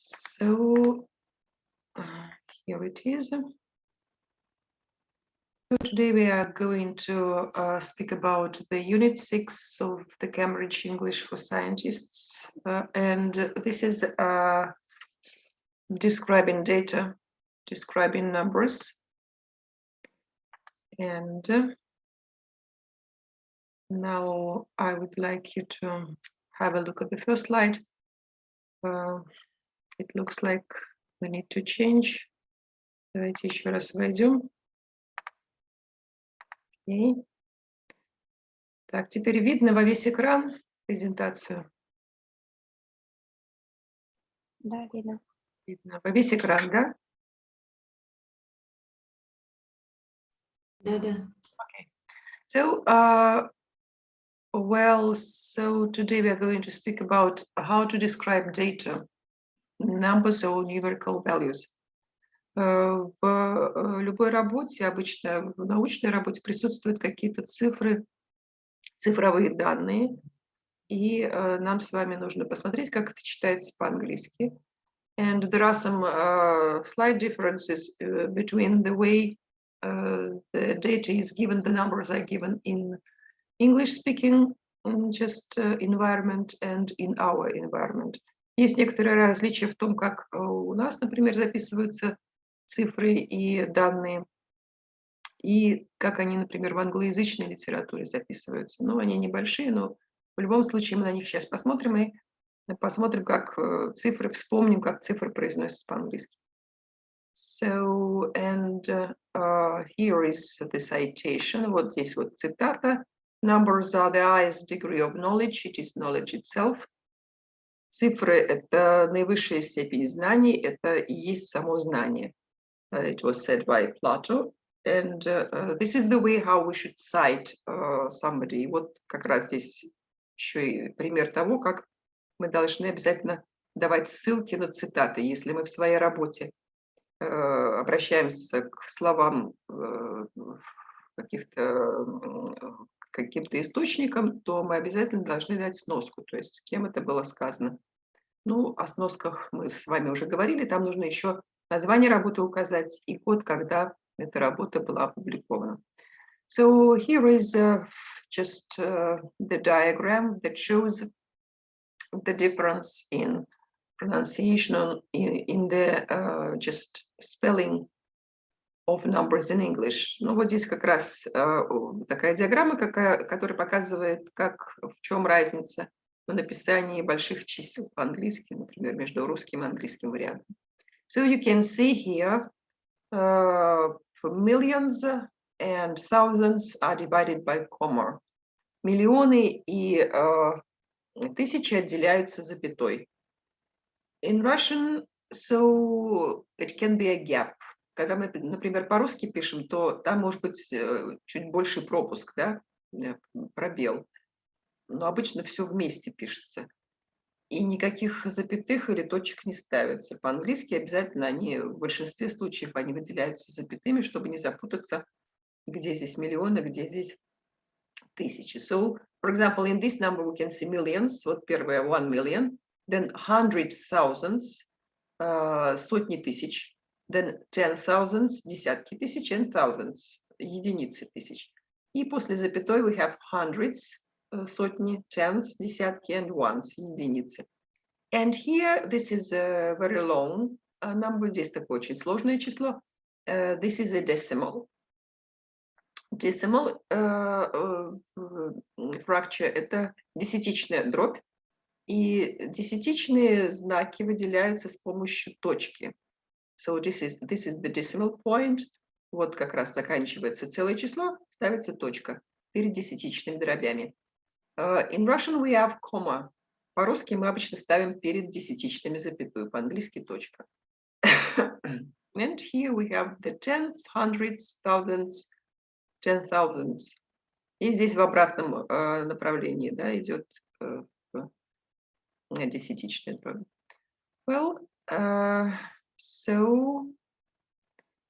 So here it is. So today we are going to speak about the Unit 6 of the Cambridge English for Scientists. And this is describing data, describing numbers. And now I would like you to have a look at the first slide. It looks like we need to change. Давайте еще раз войдем. Окей. Так, теперь видно во весь экран презентацию? Да, видно. Видно во весь экран, да? Да. Okay. So, so today we are going to speak about how to describe data, numbers or numerical values. В любой работе, обычно в научной работе, присутствуют какие-то цифры, цифровые данные, и нам с вами нужно посмотреть, как это читается по-английски. And there are some slight differences between the way the data is given, the numbers are given in English-speaking environment and in our environment. Есть некоторые различия в том, как у нас, например, записываются цифры и данные, и как они, например, в англоязычной литературе записываются. Ну, они небольшие, но в любом случае мы на них сейчас посмотрим и посмотрим, как цифры, вспомним, как цифры произносятся по-английски. So, and here is the citation. Вот здесь вот цитата. Numbers are the highest degree of knowledge. It is knowledge itself. Цифры — это наивысшая степень знаний, это и есть само знание. It was said by Plato. And this is the way how we should cite somebody. Вот как раз здесь еще и пример того, как мы должны обязательно давать ссылки на цитаты. Если мы в своей работе обращаемся к словам каким-то источникам, то мы обязательно должны дать сноску, то есть с кем это было сказано. Ну, о сносках мы с вами уже говорили, там нужно еще название работы указать и год, когда эта работа была опубликована. So here is just the diagram that shows the difference in pronunciation in the just spelling of numbers in English. Ну вот здесь как раз такая диаграмма, которая показывает, в чем разница в написании больших чисел по-английски, например, между русским и английским вариантом. So you can see here millions and thousands are divided by comma. Миллионы и тысячи отделяются запятой. In Russian, so it can be a gap. Когда мы, например, по-русски пишем, то там может быть чуть больше пропуск, да, пробел. Но обычно все вместе пишется. И никаких запятых или точек не ставятся. По-английски обязательно они, в большинстве случаев, они выделяются запятыми, чтобы не запутаться, где здесь миллионы, где здесь тысячи. So, for example, in this number we can see millions. Вот первое, 1 million. Then 100,000, сотни тысяч. Then 10,000, десятки тысяч, and thousands, единицы тысяч. И после запятой we have hundreds, сотни, tens, десятки, and ones, единицы. And here this is a very long number, здесь такое очень сложное число. This is a decimal. Decimal fracture — это десятичная дробь, и десятичные знаки выделяются с помощью точки. So this is the decimal point. Вот как раз заканчивается целое число, ставится точка перед десятичными дробями. In Russian we have comma. По-русски мы обычно ставим перед десятичными запятую, по-английски точка. And here we have the tens, hundreds, thousands, 10,000s. И здесь в обратном направлении, да, идет десятичная дробь. Well, so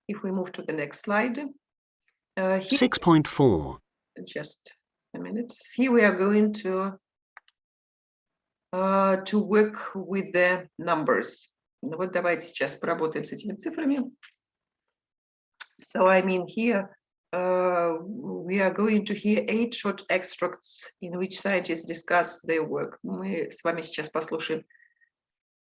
if we move to the next slide. 6.4. Just a minute. Here we are going to work with the numbers. Ну вот давайте сейчас поработаем с этими цифрами. So I mean here we are going to hear 8 short extracts in which scientists discuss their work. Мы с вами сейчас послушаем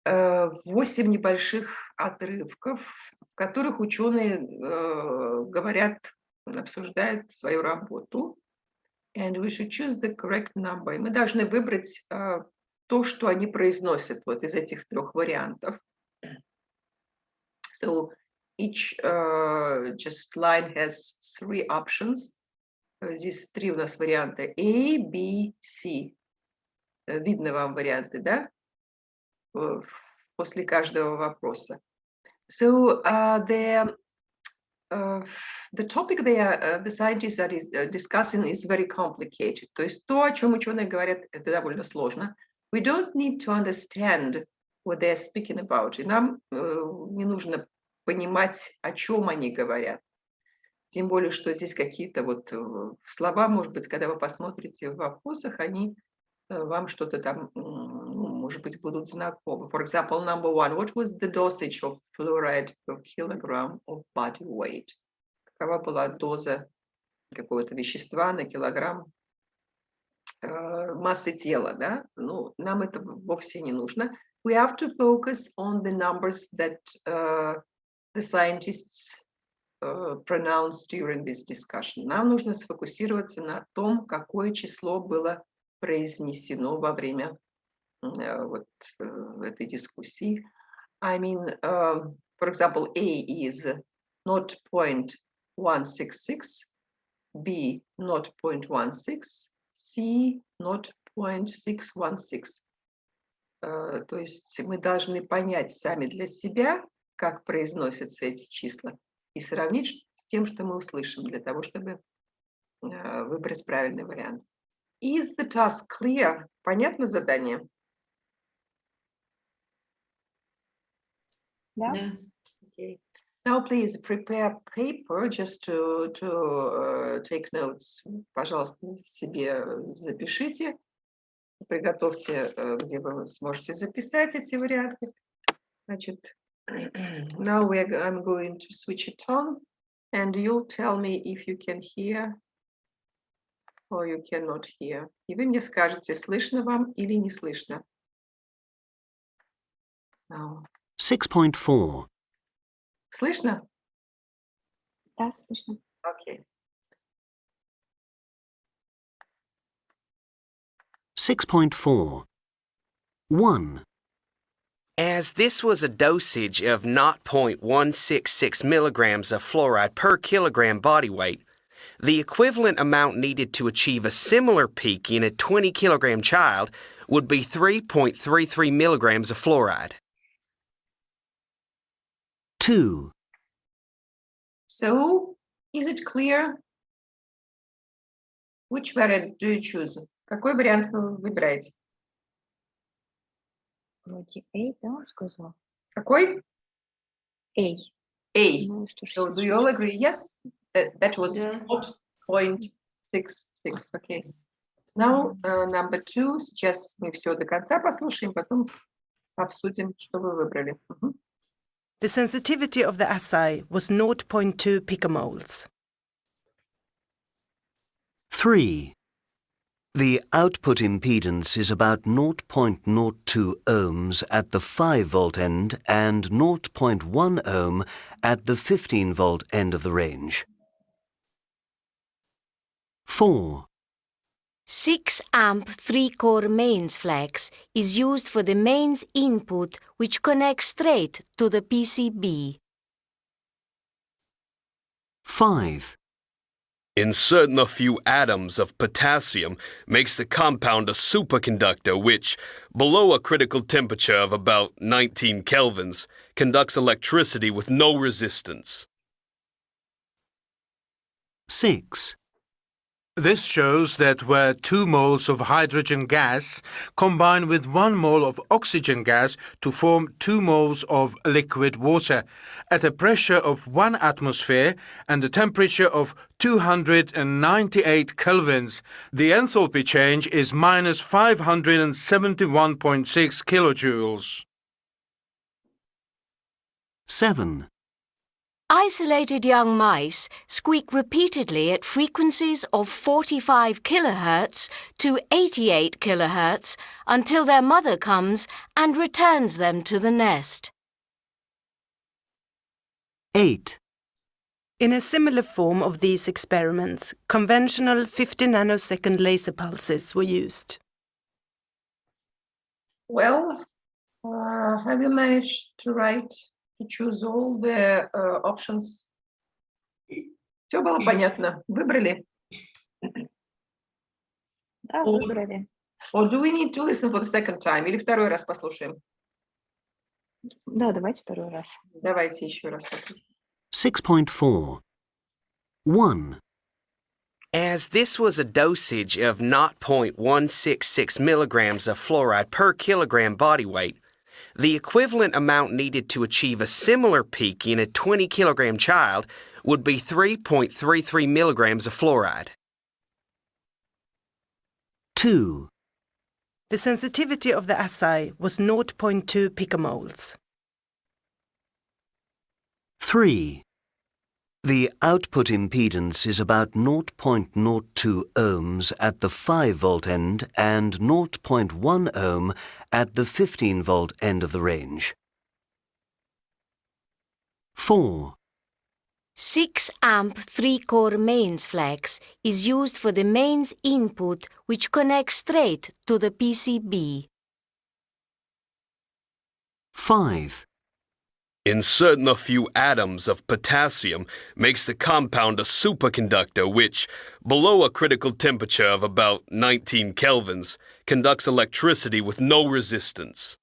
8 небольших отрывков, в которых ученые говорят, обсуждают свою работу. And we should choose the correct number. И мы должны выбрать то, что они произносят вот из этих 3 вариантов. So each just line has 3 options. Здесь 3 у нас варианта A, B, C. Видно вам варианты, да? После каждого вопроса. So the topic the scientists are discussing is very complicated. То есть то, о чем ученые говорят, это довольно сложно. We don't need to understand what they are speaking about. И нам не нужно понимать, о чем они говорят. Тем более, что здесь какие-то вот слова, может быть, когда вы посмотрите в вопросах, они вам что-то там, может быть, будут знакомы. For example, number 1. What was the dosage of fluoride per kilogram of body weight? Какова была доза какого-то вещества на килограмм массы тела, да? Ну, нам это вовсе не нужно. We have to focus on the numbers that the scientists pronounced during this discussion. Нам нужно сфокусироваться на том, какое число было произнесено во время вот этой дискуссии. I mean, for example, A is not 0.166, B not 0.16, C not 0.616. То есть мы должны понять сами для себя, как произносятся эти числа, и сравнить с тем, что мы услышим, для того, чтобы выбрать правильный вариант. Is the task clear? Понятно задание? Да. Да. Okay. Now, please prepare paper just to take notes. Пожалуйста, себе запишите, приготовьте, где вы сможете записать эти варианты. Значит, now I'm going to switch it on, and you'll tell me if you can hear or you cannot hear. И вы мне скажете, слышно вам или не слышно. Now. 6.4. Слышно? Да, слышно. Okay. 6.4. 1. As this was a dosage of 0.166 milligrams of fluoride per kilogram body weight, the equivalent amount needed to achieve a similar peak in a 20-kilogram child would be 3.33 milligrams of fluoride. 2. So, is it clear? Which variant do you choose? Какой вариант вы выбираете? Вроде A, да, он сказал? Какой? A. A. Ну, So, do you all agree? Yes, that was Да. 0.66. Okay. Now, number 2. Сейчас мы все до конца послушаем, потом обсудим, что вы выбрали. The sensitivity of the assay was 0.2 picomoles. 3. The output impedance is about 0.02 ohms at the 5-volt end and 0.1 ohm at the 15-volt end of the range. 4. 6 amp 3-core mains flex is used for the mains input, which connects straight to the PCB. 5. Inserting a few atoms of potassium makes the compound a superconductor which, below a critical temperature of about 19 kelvins, conducts electricity with no resistance. 6. This shows that where 2 moles of hydrogen gas combine with 1 mole of oxygen gas to form 2 moles of liquid water at a pressure of 1 atmosphere and a temperature of 298 kelvins, the enthalpy change is minus 571.6 kilojoules. 7. Isolated young mice squeak repeatedly at frequencies of 45 kHz to 88 kHz until their mother comes and returns them to the nest. 8. In a similar form of these experiments, conventional 50 nanosecond laser pulses were used. Well, have you managed to choose all the options? Все было понятно? Выбрали? Да, О. выбрали. Or do we need to listen for the second time? Или второй раз послушаем? Да, давайте второй раз. Давайте еще раз послушаем. 6.4. 1. As this was a dosage of 0.166 milligrams of fluoride per kilogram body weight, the equivalent amount needed to achieve a similar peak in a 20 kilogram child would be 3.33 milligrams of fluoride. 2. The sensitivity of the assay was 0.2 picomoles. 3. The output impedance is about 0.02 ohms at the 5-volt end and 0.1 ohm at the 15-volt end of the range. 4. 6 amp 3-core mains flex is used for the mains input which connects straight to the PCB. 5. Inserting a few atoms of potassium makes the compound a superconductor which, below a critical temperature of about 19 kelvins, conducts electricity with no resistance.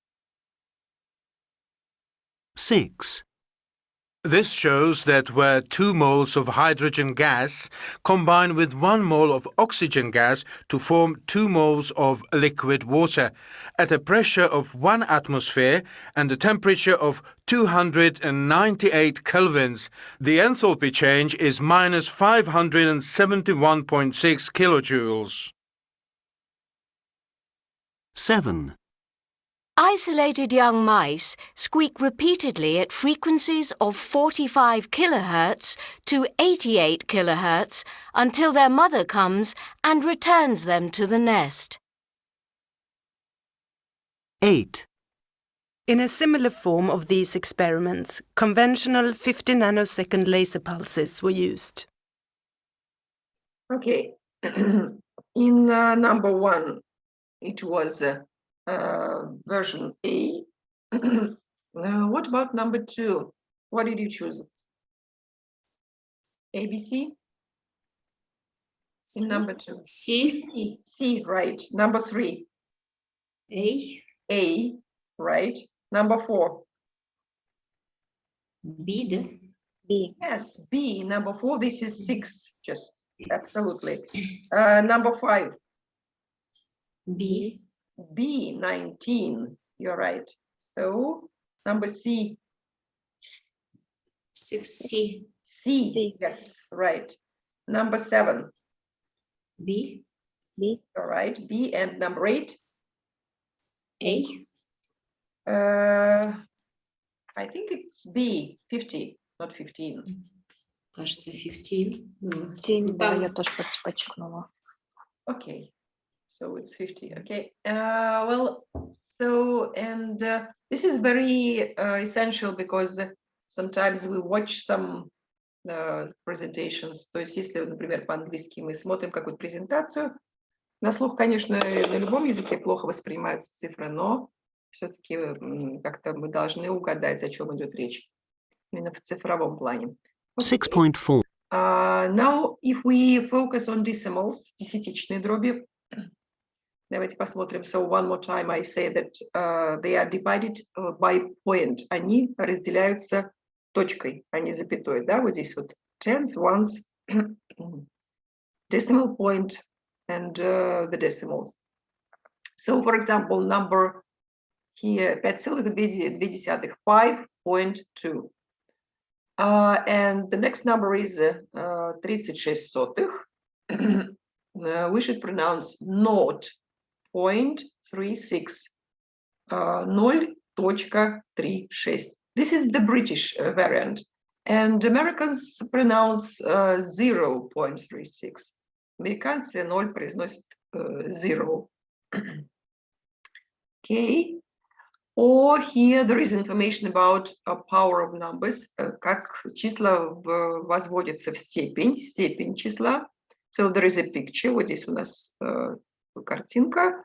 6. This shows that where 2 moles of hydrogen gas combine with 1 mole of oxygen gas to form 2 moles of liquid water at a pressure of 1 atmosphere and a temperature of 298 kelvins, the enthalpy change is minus 571.6 kilojoules. 7. Isolated young mice squeak repeatedly at frequencies of 45 kHz to 88 kHz until their mother comes and returns them to the nest. 8. In a similar form of these experiments, conventional 50 nanosecond laser pulses were used. Okay. In number 1, it was version A. What about number 2? What did you choose? ABC? In number 2. C, C, right. Number 3. A, A, right. Number 4. B, да? B. Yes, B. Number 4. This is 6. Just absolutely. Number 5. B, B, 19. You're right. So number C. 6C, C. C. Yes, right. Number 7. B, B. All right. B, and number 8. A, I think it's B, 50, not 15. кажется, 15. Ну, 7, да, там я тоже подчеркнула. Okay. So it's 50. Okay. Well, so, and this is very essential because sometimes we watch some presentations. То есть, если, например, по-английски мы смотрим какую-то презентацию, на слух, конечно, на любом языке плохо воспринимаются цифры, но все-таки как-то мы должны угадать, о чем идет речь, именно в цифровом плане. 6.4. Now, if we focus on decimals, десятичные дроби, давайте посмотрим. So one more time I say that they are divided by point. Они разделяются точкой, а не запятой. Да, вот здесь вот tens, ones, decimal point and the decimals. So, for example, number here 5,2, 5.2. And the next number is 36 сотых. We should pronounce 0.36. 0.36. This is the British variant. And Americans pronounce 0.36. Американцы 0 произносят 0. Okay. Or here there is information about a power of numbers, как числа возводятся в степень числа. So there is a picture. Вот здесь у нас картинка.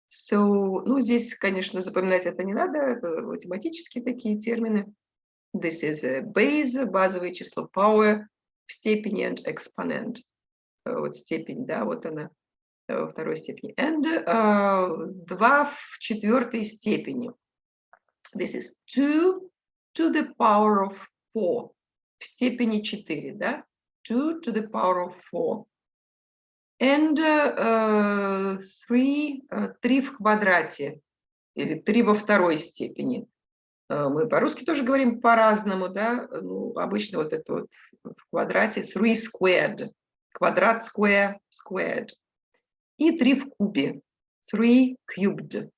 So, ну, здесь, конечно, запоминать это не надо, это математические такие термины. This is a base, базовое число, power в степени and exponent. Вот степень, да, вот она во второй степени. And 2 в четвертой степени. This is 2 to the power of 4. В степени 4, да? 2 to the power of 4. And 3 в квадрате, или 3 во второй степени. Мы по-русски тоже говорим по-разному, да? Ну, обычно вот это вот в квадрате 3 squared. Квадрат square, squared. И 3 в кубе. 3 cubed.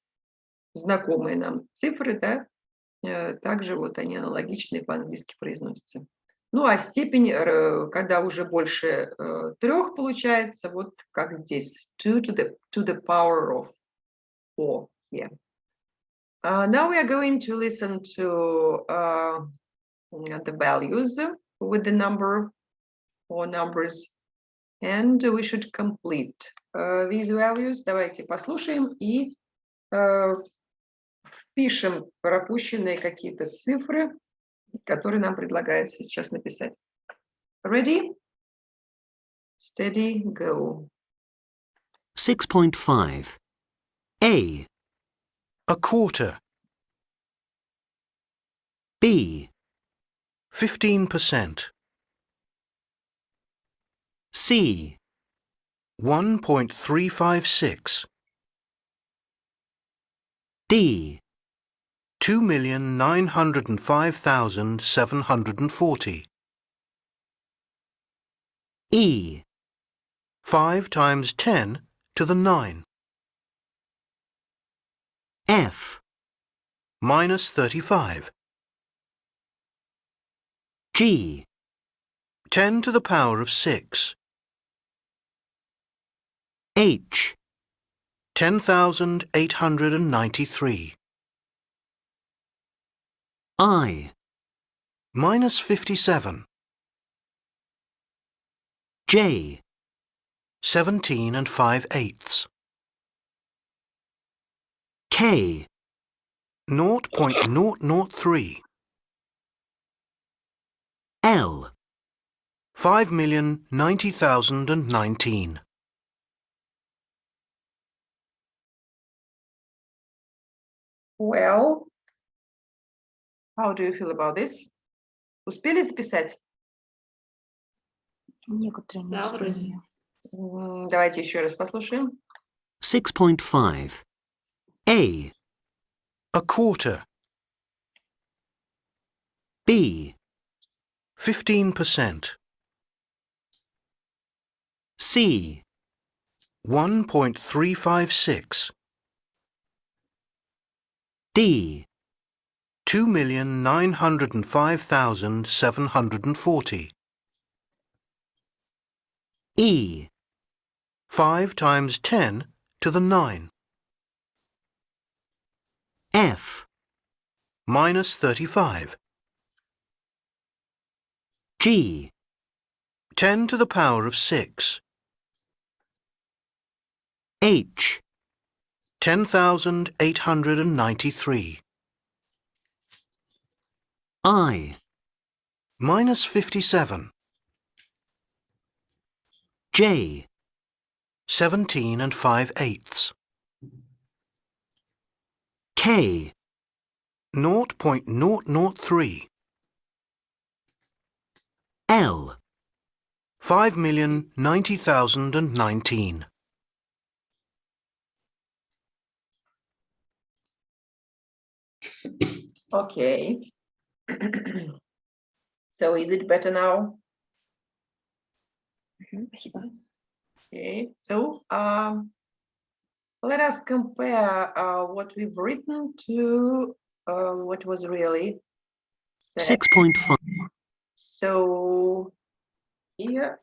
Знакомые нам цифры, да? Также вот они аналогичные по-английски произносятся. Ну, а степень, когда уже больше 3 получается, вот как здесь. 2 to the power of 4 here. Now we are going to listen to the values with the number or numbers, and we should complete these values. Давайте послушаем и впишем пропущенные какие-то цифры, которые нам предлагается сейчас написать. Ready? Steady, go. 6.5. A quarter. B. 15%. C. 1.356. D. 2,905,740. E. 5 times 10 to the 9. F. Minus 35. G. 10 to the power of 6. H. 10,893. I. Minus 57. J. 17 and 5/8. K. 0.003. L. 5,090,019. Well, how do you feel about this? Успели записать? Некоторые не Да, вроде. успели. Давайте еще раз послушаем. 6.5. A. A quarter. B. 15%. C. 1.356. D. 2,905,740. E. 5 times 10 to the 9. F. Minus 35. G. 10 to the power of 6. H. 10,893. I. Minus 57. J. 17 and 5/8. K. 0.003. L. 5,090,019. Okay. So is it better now? Спасибо. Okay. So let us compare what we've written to what was really said. 6.5. So here,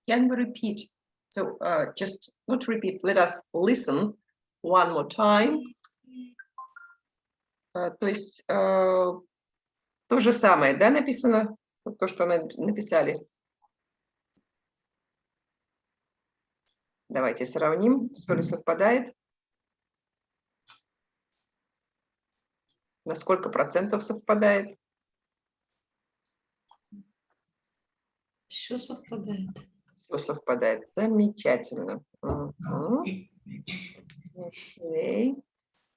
can we repeat? So just not repeat, let us listen one more time. То есть то же самое, да, написано, вот то, что мы написали. Давайте сравним, что ли совпадает. На сколько процентов совпадает? Все совпадает. Все совпадает. Замечательно. Окей.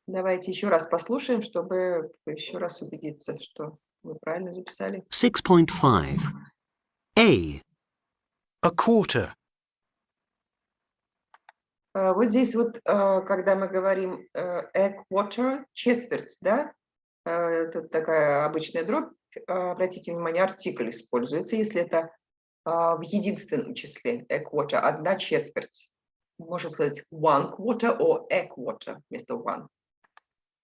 Давайте еще раз послушаем, чтобы еще раз убедиться, что мы правильно записали. 6.5. A. A quarter. Вот здесь вот, когда мы говорим a quarter, четверть, да, это такая обычная дробь, обратите внимание, артикль используется, если это в единственном числе a quarter, одна четверть. Можно сказать one quarter or a quarter вместо one.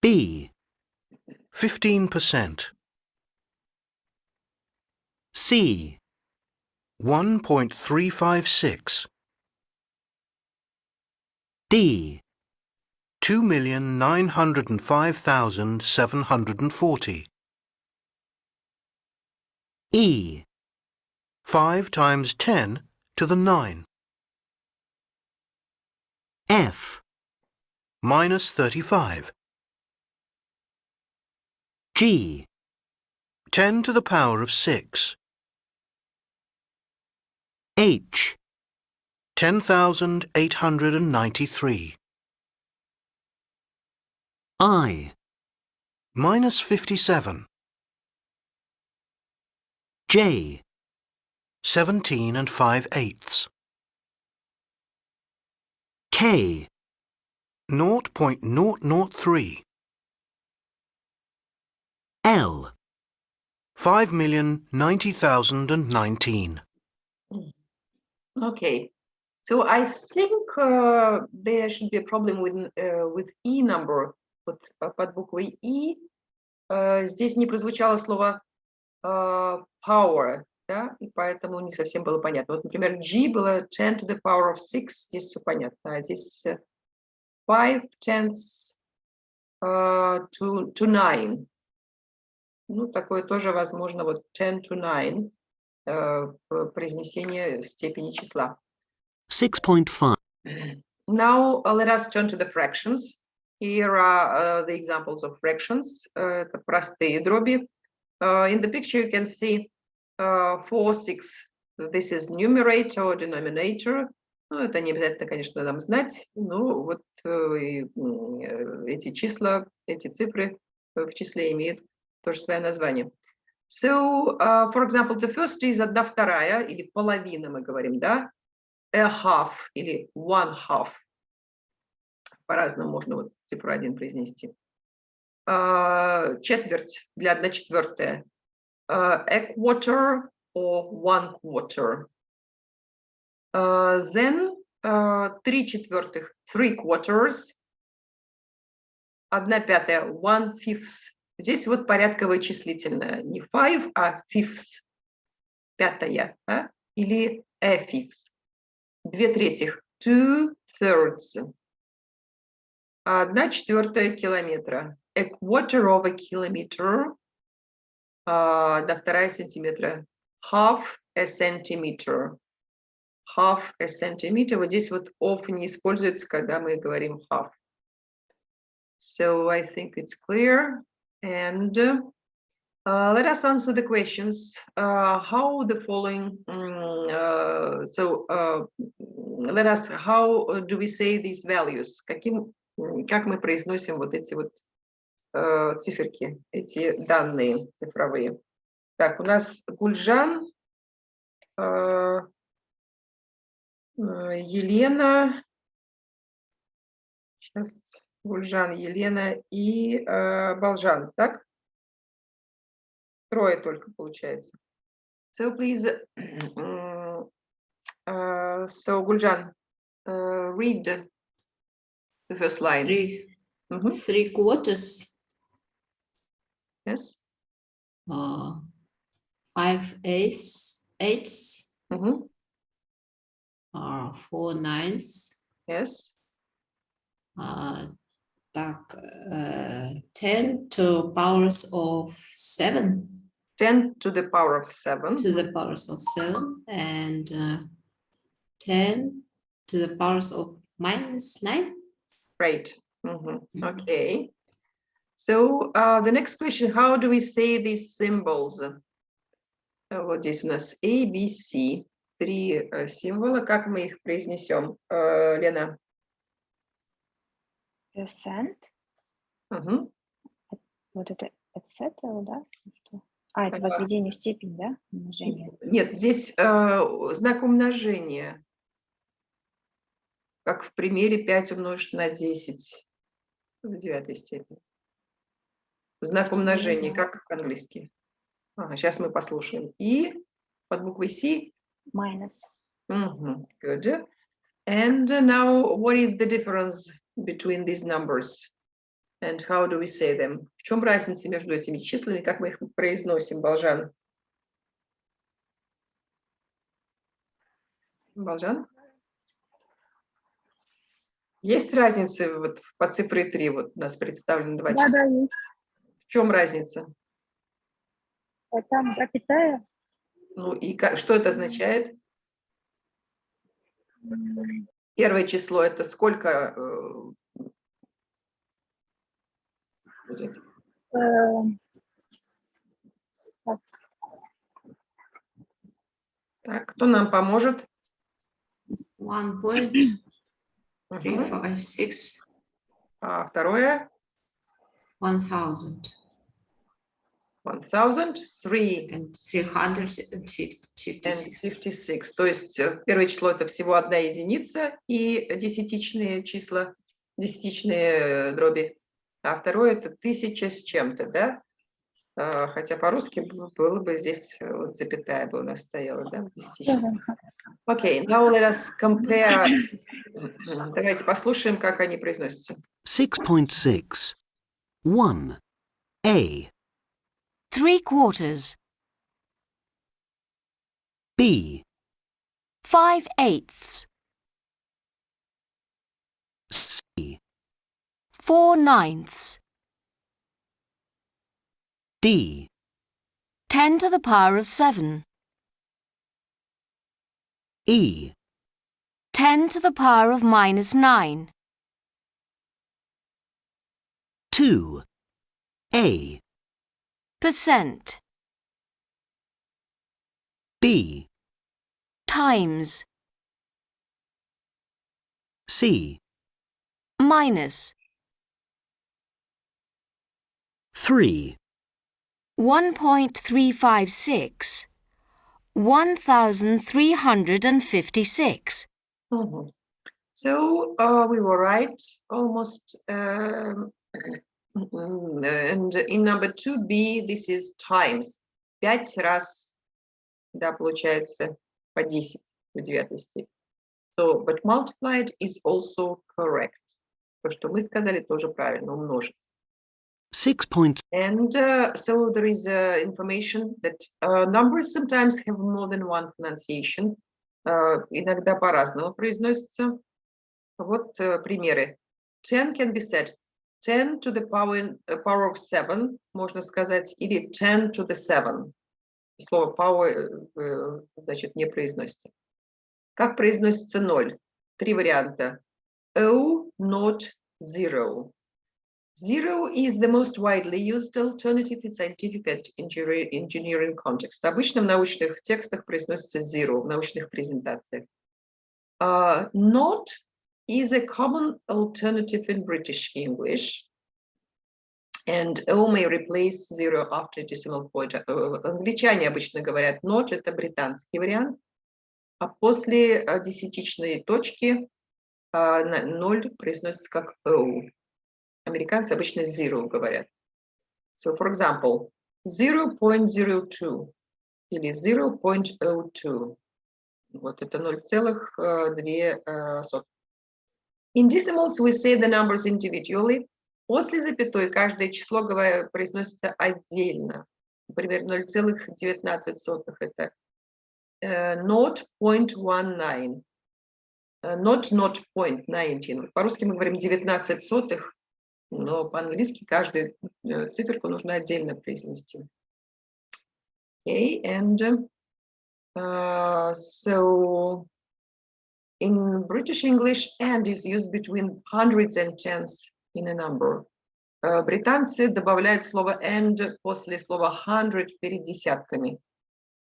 B. 15%. C. 1.356. D. 2,905,740. E. 5 times 10 to the 9. F. Minus 35. G. 10 to the power of 6. H. 10,893. I. Minus 57. J. 17 and 5/8. K. 0.003. L. 5,090,019. Okay. So I think there should be a problem with E number. Вот под буквой E здесь не прозвучало слово power, да, и поэтому не совсем было понятно. Вот, например, G было 10 to the power of 6, здесь все понятно, а здесь 5 tenths to 9. Ну, такое тоже возможно, вот 10 to 9, произнесение степени числа. 6.5. Now let us turn to the fractions. Here are the examples of fractions. Это простые дроби. In the picture you can see 4, 6. This is numerator or denominator. Ну, это не обязательно, конечно, нам знать. Ну, вот эти числа, эти цифры в числе имеют тоже свое название. So, for example, the first is 1/2, или половина, мы говорим, да? A half или 1/2. По-разному можно вот цифру 1 произнести. Четверть для 1/4. A quarter or 1/4. Then 3/4, 3/4. 1/5, 1/5. Здесь вот порядковое числительное. Не 5, а fifth. Пятая, да? Или a fifth. 2/3, 2/3. 1/4 километра. A quarter of a kilometer. 1/2 сантиметра. Half a centimeter. Half a centimeter. Вот здесь вот of не используется, когда мы говорим half. So I think it's clear. And let us answer the questions. How the following, how do we say these values? Как мы произносим вот эти вот циферки, эти данные цифровые? Так, у нас Гульжан Елена, сейчас Гульжан, Елена и Балжан, так? Трое только получается. So please, so Guljan, read the first line. Mhm. 3/4, Yes. 5/8, Mhm. 4/9, Yes. так, 10 to powers of 7, 10 to the power of 7. to the powers of 7, and 10 to the powers of -9. Great. Mhm. Mhm. Okay. So the next question, how do we say these symbols? Вот здесь у нас A, B, C. 3 символа. Как мы их произнесем? Лена? Percent. Мгм. Вот это etc, да? Что? Это Ага. возведение в степень, да? Умножение. Нет, здесь знак умножения. Как в примере 5 умножить на 10 в 9 степени. Знак умножения, как по-английски? Ага, сейчас мы послушаем. И под буквой C. Minus. Good. And now, what is the difference between these numbers? And how do we say them? В чем разница между этими числами? Как мы их произносим, Балжан? Балжан? Есть разница вот по цифре 3? Вот у нас представлены два числа. Да, есть. В чем разница? Там запятая. Ну и что это означает? Первое число это сколько? Будет? Так, кто нам поможет? 1.356, А второе? 1000 1000, 3 and 356. 56. То есть первое число это всего одна единица и десятичные числа, десятичные дроби. А второе это 1000 с чем-то, да? Хотя по-русски было бы здесь вот запятая бы у нас стояла, да? Окей, now let us compare. Давайте послушаем, как они произносятся. 6.6. 1. A. 3/4, B. 5/8, C. 4/9, D. 10 to the power of 7, E. 10 to the power of -9, 2. A. percent, B. times, C. minus, 3. 1.356, 1356. So we were right almost. And in number 2b, this is times. 5 раз, да, получается по 10 в 9 степени. So, but multiplied is also correct. То, что мы сказали, тоже правильно, умножить. 6. And so there is information that numbers sometimes have more than one pronunciation. Иногда по-разному произносятся. Вот примеры. 10 can be said 10 to the power of 7, можно сказать, или 10 to the 7. Слово power, значит, не произносится. Как произносится 0? 3 варианта. O, not 0. 0 is the most widely used alternative in scientific and engineering context. Обычно в научных текстах произносится 0, в научных презентациях. Not is a common alternative in British English. And O may replace zero after decimal point. Англичане обычно говорят not, это британский вариант. А после десятичной точки 0 произносится как O. Американцы обычно zero говорят. So, for example, 0.02 или 0.02. Вот это 0,2. In decimals, we say the numbers individually. После запятой каждое число произносится отдельно. Например, 0,19 это 0.19. Not 0.19. По-русски мы говорим 19 сотых, но по-английски каждую циферку нужно отдельно произнести. Okay, and so in British English, and is used between hundreds and tens in a number. Британцы добавляют слово and после слова hundred перед десятками.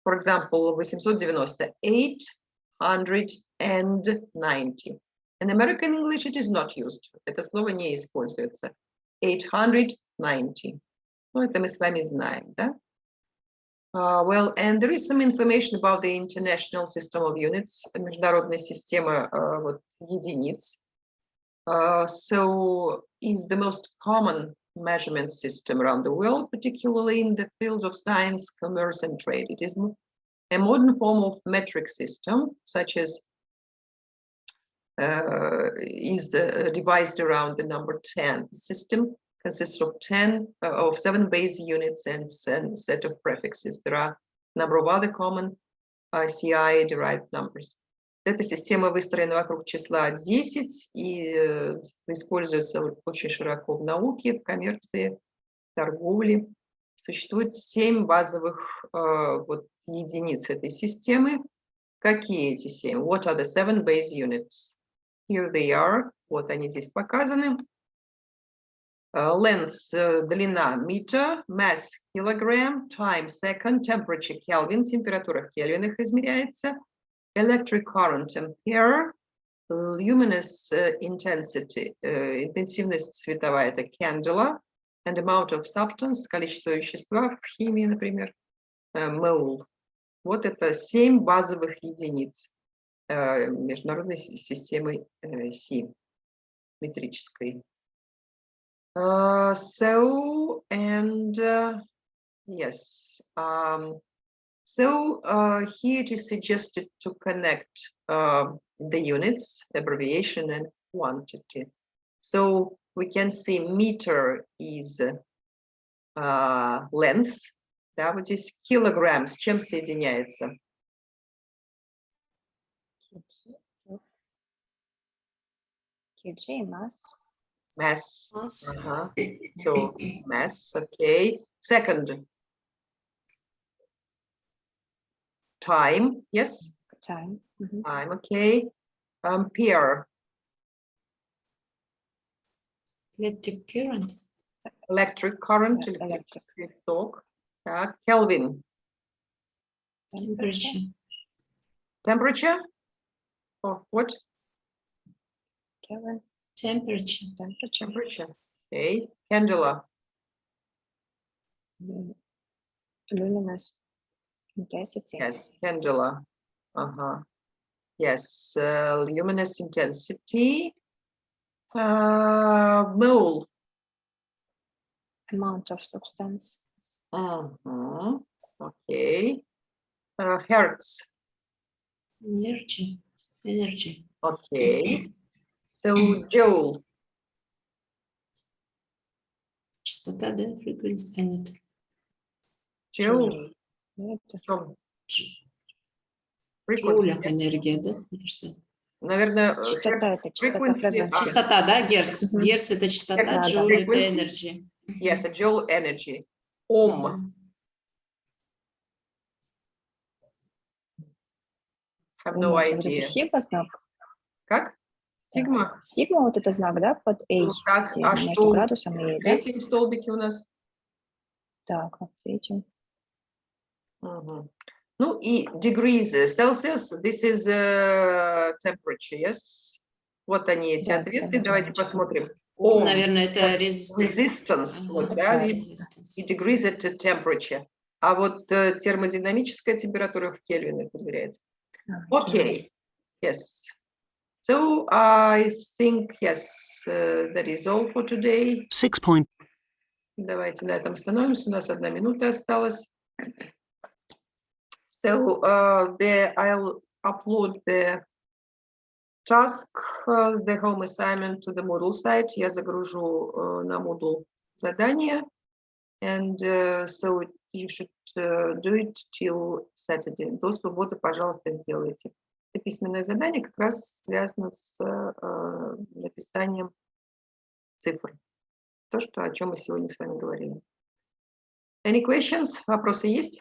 For example, 890, 890. In American English, it is not used. Это слово не используется. 890. Ну, это мы с вами знаем, да? Well, and there is some information about the international system of units, международная система единиц. So is the most common measurement system around the world, particularly in the fields of science, commerce, and trade. It is a modern form of metric system, such as is devised around the number 10. The system consists of 7 base units and set of prefixes. There are a number of other common CI-derived numbers. Эта система выстроена вокруг числа 10 и используется очень широко в науке, в коммерции, торговле. Существует 7 базовых единиц этой системы. Какие эти 7? What are the 7 base units? Here they are. Вот они здесь показаны. Length, длина, meter, mass, kilogram, time, second, temperature, Kelvin, температура в кельвинах измеряется, electric current, ampere, luminous intensity, интенсивность световая, это candela, and amount of substance, количество вещества в химии, например, mole. Вот это 7 базовых единиц международной системы СИ, метрической. So here it is suggested to connect the units, abbreviation, and quantity. So we can see meter is length. Да, вот здесь килограмм с чем соединяется? kg, mass. Mass. Mass. So mass, okay. Second. Time, yes? Time. Time, okay. Ampere. Electric current. Electric current. Electric. Talk. Kelvin. Temperature. Temperature? Oh, what? Kelvin. Temperature. Temperature. Okay. Candela. Luminous intensity. Yes, candela. Yes, luminous intensity. Mole. Amount of substance. Okay. Hertz. Energy. Okay. So joule. Частота, да? Frequency. Нет. Joule. В джоулях энергия, да? Или что? Наверное, Частота это частота frequency. фреквенции. Частота, да? Герц. Герц это частота, Да, джоуль это frequency. энергия. Yes, a joule energy. Ohm. Have no Вот это idea. сигма знак. Как? Сигма? Сигма вот это знак, да, под A, Так, где а между что градусом и в да? третьем столбике у нас? Так, вот третьем. Ну и degrees Celsius, this is temperature, yes? Вот они, эти Да, ответы. это Давайте температура. посмотрим. О, Наверное, это resistance. resistance, вот, Ага, да, и resistance. degrees это temperature. А вот термодинамическая температура в кельвинах измеряется. Окей, yes. So I think, yes, that is all for today. 6. Давайте на этом остановимся. У нас 1 минута осталась. So I'll upload the task, the home assignment to the Moodle site. Я загружу на Moodle задание. And so you should do it till Saturday. До субботы, пожалуйста, сделайте. Это письменное задание как раз связано с написанием цифр. То, о чем мы сегодня с вами говорили. Any questions? Вопросы есть?